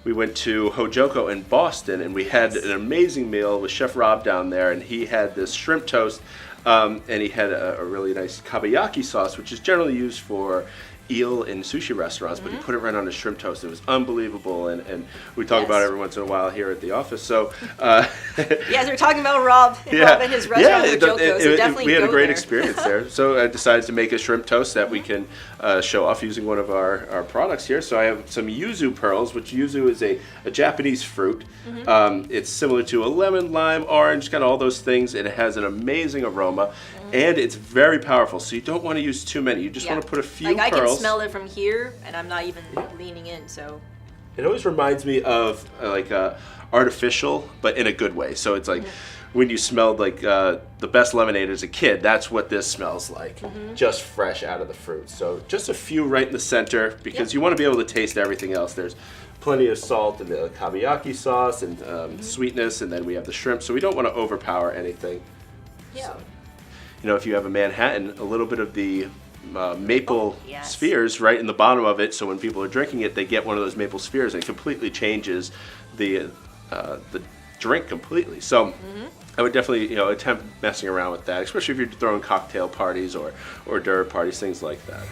we went to Hojoko in Boston, and we had an amazing meal with Chef Rob down there, and he had this shrimp toast, and he had a really nice Kabayaki sauce, which is generally used for eel in sushi restaurants, but he put it right on a shrimp toast. It was unbelievable, and we talk about it every once in a while here at the office. So, yes, we're talking about Rob and his restaurant, Hojoko, so definitely we had a great there. experience there. So I decided to make a shrimp toast that we can show off using one of our products here. So I have some yuzu pearls, which yuzu is a Japanese fruit. It's similar to a lemon, lime, orange, kind of all those things, and it has an amazing aroma. And it's very powerful, so you don't want to use too many. You just want to put a few pearls. I can smell it from here, and I'm not even leaning in, so. It always reminds me of artificial, but in a good way. So it's like when you smelled like the best lemonade as a kid, that's what this smells like, just fresh out of the fruit. So just a few right in the center, because you want to be able to taste everything else. There's plenty of salt in the kabayaki sauce and sweetness, and then we have the shrimp, so we don't want to overpower anything. Yeah. So, if you have a Manhattan, a little bit of the maple spheres right in the bottom of it, so when people are drinking it, they get one of those maple spheres, and it completely changes the drink completely. So I would definitely attempt messing around with that, especially if you're throwing cocktail parties or hors d'oeuvre parties, things like that.